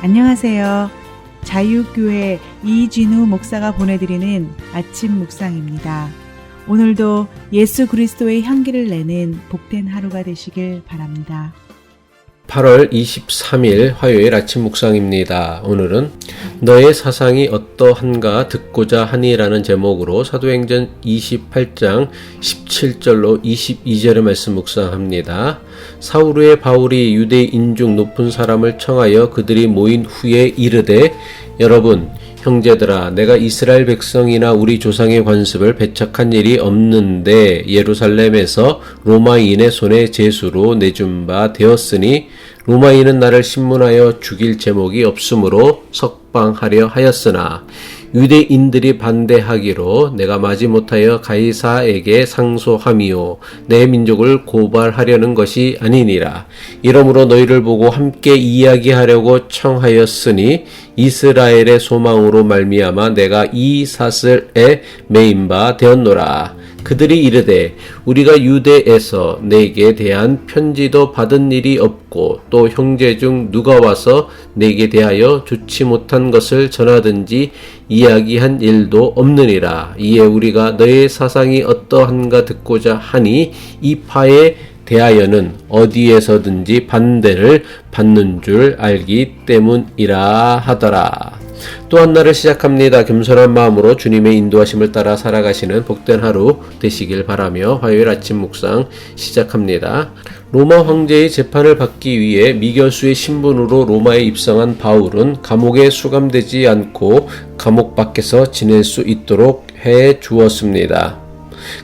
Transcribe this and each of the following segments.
안녕하세요. 자유교회 이진우 목사가 보내드리는 아침 묵상입니다. 오늘도 예수 그리스도의 향기를 내는 복된 하루가 되시길 바랍니다. 8월 23일 화요일 아침 묵상입니다. 오늘은 너의 사상이 어떠한가 듣고자 하니라는 제목으로 사도행전 28장 17절로 22절의 말씀 묵상합니다. 사울 후에 바울이 유대인 중 높은 사람을 청하여 그들이 모인 후에 이르되 여러분 형제들아 내가 이스라엘 백성이나 우리 조상의 관습을 배척한 일이 없는데 예루살렘에서 로마인의 손에 제수로 내준 바 되었으니 로마인은 나를 신문하여 죽일 제목이 없으므로 석방하려 하였으나 유대인들이 반대하기로 내가 마지못하여 가이사에게 상소함이요 내 민족을 고발하려는 것이 아니니라. 이러므로 너희를 보고 함께 이야기하려고 청하였으니 이스라엘의 소망으로 말미암아 내가 이 사슬에 매인 바 되었노라. 그들이 이르되 우리가 유대에서 내게 대한 편지도 받은 일이 없고 또 형제 중 누가 와서 내게 대하여 좋지 못한 것을 전하든지 이야기한 일도 없느니라. 이에 우리가 너의 사상이 어떠한가 듣고자 하니 이 파에 대하여는 어디에서든지 반대를 받는 줄 알기 때문이라 하더라. 또 한 날을 시작합니다. 겸손한 마음으로 주님의 인도하심을 따라 살아가시는 복된 하루 되시길 바라며 화요일 아침 묵상 시작합니다. 로마 황제의 재판을 받기 위해 미결수의 신분으로 로마에 입성한 바울은 감옥에 수감되지 않고 감옥 밖에서 지낼 수 있도록 해 주었습니다.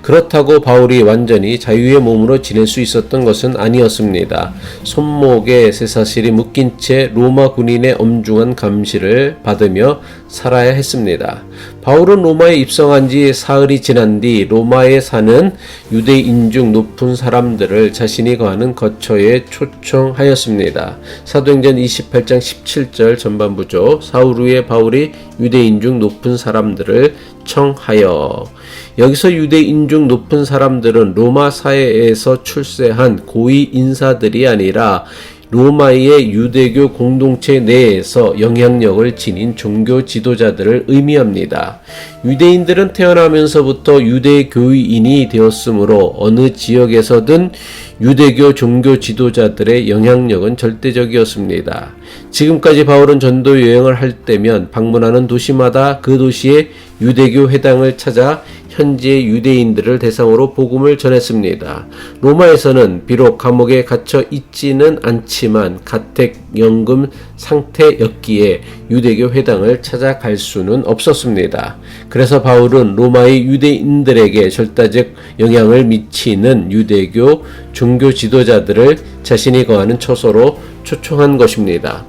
그렇다고 바울이 완전히 자유의 몸으로 지낼 수 있었던 것은 아니었습니다. 손목에 쇠사슬이 묶인 채 로마 군인의 엄중한 감시를 받으며 살아야 했습니다. 바울은 로마에 입성한 지 사흘이 지난 뒤 로마에 사는 유대인 중 높은 사람들을 자신이 거하는 거처에 초청하였습니다. 사도행전 28장 17절 전반부죠. 사울 후에 바울이 유대인 중 높은 사람들을 청하여. 여기서 유대인 중 높은 사람들은 로마 사회에서 출세한 고위 인사들이 아니라 로마의 유대교 공동체 내에서 영향력을 지닌 종교 지도자들을 의미합니다. 유대인들은 태어나면서부터 유대교인이 되었으므로 어느 지역에서든 유대교 종교 지도자들의 영향력은 절대적이었습니다. 지금까지 바울은 전도 여행을 할 때면 방문하는 도시마다 그 도시의 유대교 회당을 찾아 현지의 유대인들을 대상으로 복음을 전했습니다. 로마에서는 비록 감옥에 갇혀 있지는 않지만 가택연금 상태였기에 유대교 회당을 찾아갈 수는 없었습니다. 그래서 바울은 로마의 유대인들에게 절대적 영향을 미치는 유대교 종교 지도자들을 자신이 거하는 처소로 초청한 것입니다.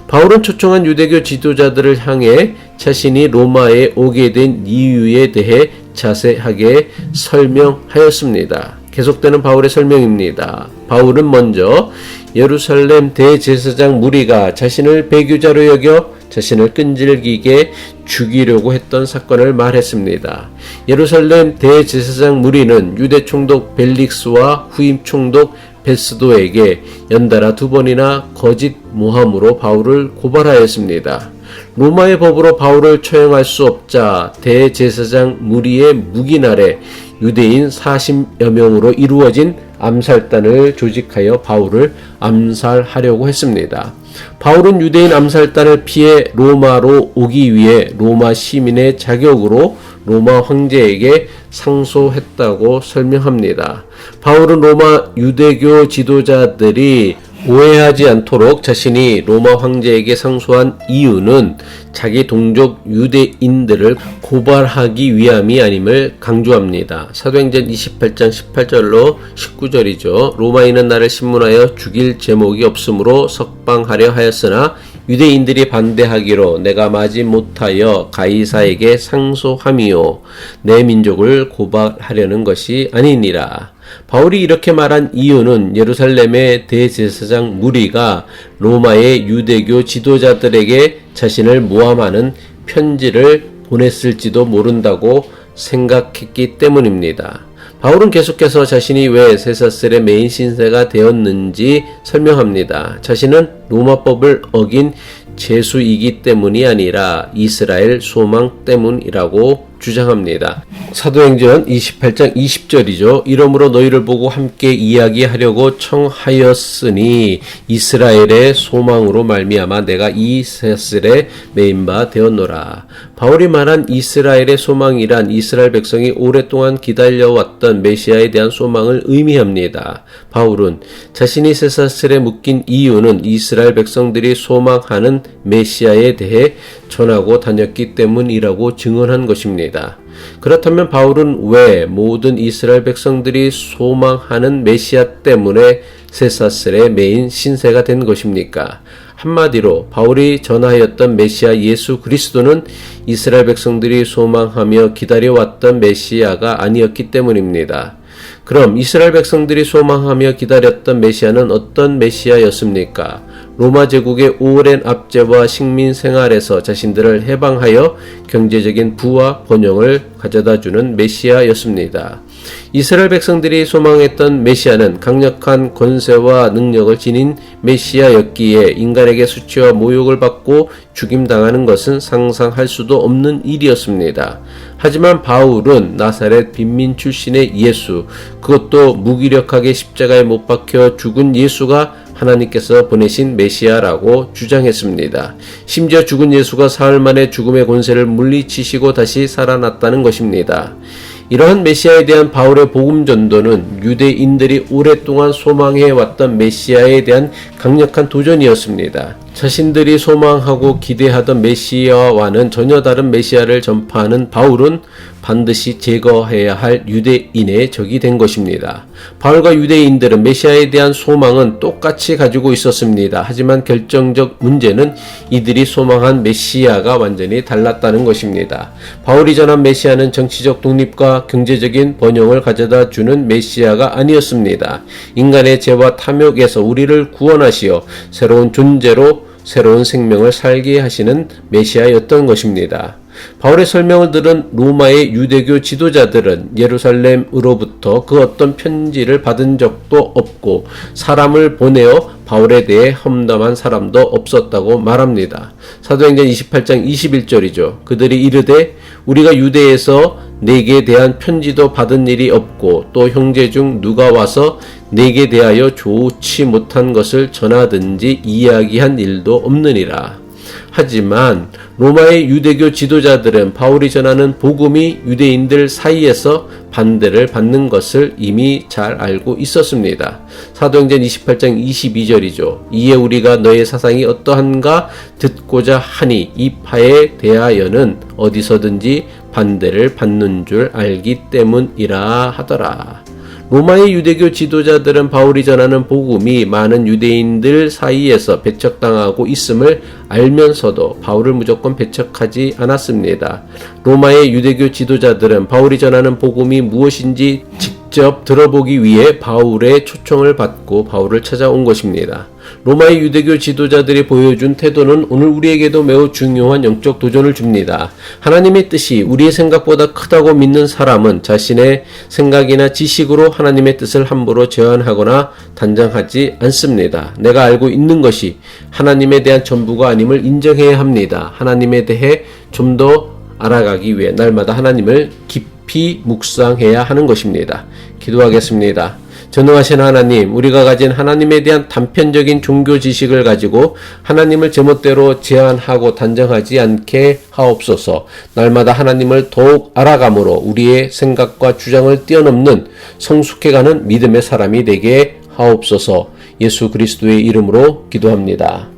바울은 초청한 유대교 지도자들을 향해 자신이 로마에 오게 된 이유에 대해 자세하게 설명하였습니다. 계속되는 바울의 설명입니다. 바울은 먼저 예루살렘 대제사장 무리가 자신을 배교자로 여겨 자신을 끈질기게 죽이려고 했던 사건을 말했습니다. 예루살렘 대제사장 무리는 유대 총독 벨릭스와 후임 총독 베스도에게 연달아 2번이나 거짓 모함으로 바울을 고발하였습니다. 로마의 법으로 바울을 처형할 수 없자 대제사장 무리의 묵인 아래 유대인 40여 명으로 이루어진 암살단을 조직하여 바울을 암살하려고 했습니다. 바울은 유대인 암살단을 피해 로마로 오기 위해 로마 시민의 자격으로 로마 황제에게 상소했다고 설명합니다. 바울은 로마 유대교 지도자들이 오해하지 않도록 자신이 로마 황제에게 상소한 이유는 자기 동족 유대인들을 고발하기 위함이 아님을 강조합니다. 사도행전 28장 18절로 19절이죠. 로마인은 나를 신문하여 죽일 제목이 없으므로 석방하려 하였으나 유대인들이 반대하기로 내가 마지못하여 가이사에게 상소함이요 내 민족을 고발하려는 것이 아니니라. 바울이 이렇게 말한 이유는 예루살렘의 대제사장 무리가 로마의 유대교 지도자들에게 자신을 모함하는 편지를 보냈을지도 모른다고 생각했기 때문입니다. 바울은 계속해서 자신이 왜 쇠사슬의 메인 신세가 되었는지 설명합니다. 자신은 로마법을 어긴 죄수이기 때문이 아니라 이스라엘 소망 때문이라고 주장합니다. 사도행전 28장 20절이죠. 이러므로 너희를 보고 함께 이야기하려고 청하였으니 이스라엘의 소망으로 말미암아 내가 이 새슬에 메인 바 되었노라. 바울이 말한 이스라엘의 소망이란 이스라엘 백성이 오랫동안 기다려왔던 메시아에 대한 소망을 의미합니다. 바울은 자신이 쇠사슬에 묶인 이유는 이스라엘 백성들이 소망하는 메시아에 대해 전하고 다녔기 때문이라고 증언한 것입니다. 그렇다면 바울은 왜 모든 이스라엘 백성들이 소망하는 메시아 때문에 쇠사슬에 매인 신세가 된 것입니까? 한마디로 바울이 전하였던 메시아 예수 그리스도는 이스라엘 백성들이 소망하며 기다려왔던 메시아가 아니었기 때문입니다. 그럼 이스라엘 백성들이 소망하며 기다렸던 메시아는 어떤 메시아였습니까? 로마 제국의 오랜 압제와 식민 생활에서 자신들을 해방하여 경제적인 부와 번영을 가져다주는 메시아였습니다. 이스라엘 백성들이 소망했던 메시아는 강력한 권세와 능력을 지닌 메시아였기에 인간에게 수치와 모욕을 받고 죽임당하는 것은 상상할 수도 없는 일이었습니다. 하지만 바울은 나사렛 빈민 출신의 예수, 그것도 무기력하게 십자가에 못 박혀 죽은 예수가 하나님께서 보내신 메시아라고 주장했습니다. 심지어 죽은 예수가 사흘 만에 죽음의 권세를 물리치시고 다시 살아났다는 것입니다. 이러한 메시아에 대한 바울의 복음 전도는 유대인들이 오랫동안 소망해왔던 메시아에 대한 강력한 도전이었습니다. 자신들이 소망하고 기대하던 메시아와는 전혀 다른 메시아를 전파하는 바울은 반드시 제거해야 할 유대인의 적이 된 것입니다. 바울과 유대인들은 메시아에 대한 소망은 똑같이 가지고 있었습니다. 하지만 결정적 문제는 이들이 소망한 메시아가 완전히 달랐다는 것입니다. 바울이 전한 메시아는 정치적 독립과 경제적인 번영을 가져다 주는 메시아가 아니었습니다. 인간의 죄와 탐욕에서 우리를 구원하시어 새로운 존재로 새로운 생명을 살게 하시는 메시아였던 것입니다. 바울의 설명을 들은 로마의 유대교 지도자들은 예루살렘으로부터 그 어떤 편지를 받은 적도 없고 사람을 보내어 바울에 대해 험담한 사람도 없었다고 말합니다. 사도행전 28장 21절이죠. 그들이 이르되 우리가 유대에서 내게 대한 편지도 받은 일이 없고 또 형제 중 누가 와서 내게 대하여 좋지 못한 것을 전하든지 이야기한 일도 없느니라. 하지만 로마의 유대교 지도자들은 바울이 전하는 복음이 유대인들 사이에서 반대를 받는 것을 이미 잘 알고 있었습니다. 사도행전 28장 22절이죠. 이에 우리가 너의 사상이 어떠한가 듣고자 하니 이 파에 대하여는 어디서든지 반대를 받는 줄 알기 때문이라 하더라. 로마의 유대교 지도자들은 바울이 전하는 복음이 많은 유대인들 사이에서 배척당하고 있음을 알면서도 바울을 무조건 배척하지 않았습니다. 로마의 유대교 지도자들은 바울이 전하는 복음이 무엇인지 직접 들어보기 위해 바울의 초청을 받고 바울을 찾아온 것입니다. 로마의 유대교 지도자들이 보여준 태도는 오늘 우리에게도 매우 중요한 영적 도전을 줍니다. 하나님의 뜻이 우리의 생각보다 크다고 믿는 사람은 자신의 생각이나 지식으로 하나님의 뜻을 함부로 제한하거나 단정하지 않습니다. 내가 알고 있는 것이 하나님에 대한 전부가 아님을 인정해야 합니다. 하나님에 대해 좀 더 알아가기 위해 날마다 하나님을 깊이 묵상해야 하는 것입니다. 기도하겠습니다. 전능하신 하나님, 우리가 가진 하나님에 대한 단편적인 종교 지식을 가지고 하나님을 제멋대로 제한하고 단정하지 않게 하옵소서. 날마다 하나님을 더욱 알아감으로 우리의 생각과 주장을 뛰어넘는 성숙해가는 믿음의 사람이 되게 하옵소서. 예수 그리스도의 이름으로 기도합니다.